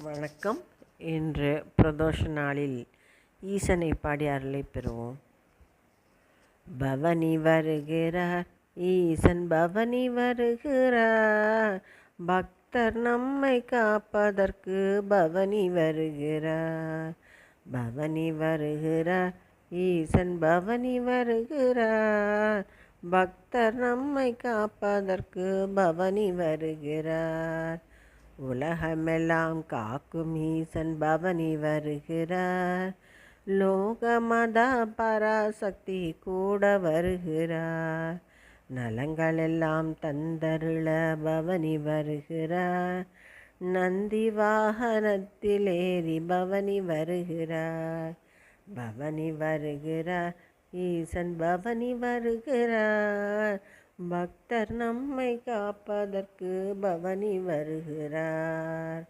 வணக்கம். இன்று பிரதோஷ நாளில் ஈசனை பாடி அருளை பெறுவோம். பவனி வருகிறார், ஈசன் பவனி வருகிறார், பக்தர் நம்மை காப்பதற்கு பவனி வருகிறார். பவனி வருகிறார், ஈசன் பவனி வருகிறார், பக்தர் நம்மை காப்பதற்கு பவனி வருகிறார். உலகமெல்லாம் காக்கும் ஈசன் பவனி வருகிறார், லோகமத பராசக்தி கூட வருகிறார். நலங்களெல்லாம் தந்தருள பவனி வருகிறார், நந்தி வாகனத்தில் ஏறி பவனி வருகிறார். பவனி வருகிறார், ஈசன் பவனி வருகிறார், பக்தர் நம்மை காப்பதற்கு பவனி வருகிறார்.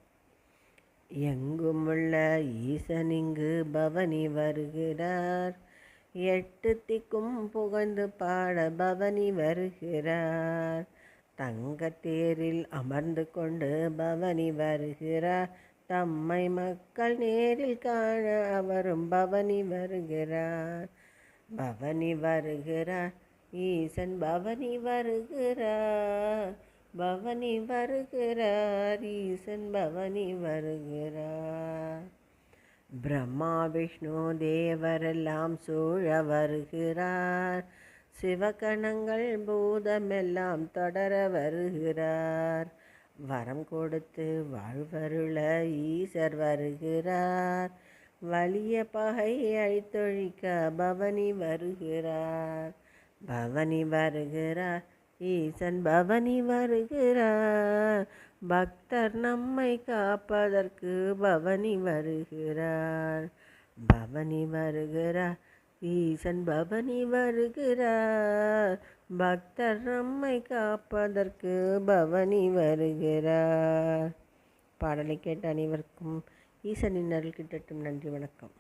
எங்குமுள்ள ஈசன் இங்கு பவனி வருகிறார், எட்டு திக்கும் புகழ்ந்து பாட பவனி வருகிறார். தங்கத்தேரில் அமர்ந்து கொண்டு பவனி வருகிறார், தம்மை மக்கள் நேரில் காண அவரும் பவனி வருகிறார். பவனி வருகிறார், ஈசன் பவனி வருகிறார், பவனி வருகிறார், ஈசன் பவனி வருகிறார். பிரம்மா விஷ்ணு தேவரெல்லாம் சூழ வருகிறார், சிவகணங்கள் பூதமெல்லாம் தொடர வருகிறார். வரம் கொடுத்து வாழ்வருள ஈசர் வருகிறார், வலிய பகை அழித்தொழிக்க பவனி வருகிறார். பவனி வருகிறார், ஈசன் பவனி வருகிறார், பக்தர் நம்மை காப்பதற்கு பவனி வருகிறார். பவனி வருகிறார், ஈசன் பவனி வருகிறார், பக்தர் நம்மை காப்பதற்கு பவனி வருகிறார். பாடலை கேட்ட அனைவருக்கும் ஈசனின் அருள் கிட்டட்டும். நன்றி, வணக்கம்.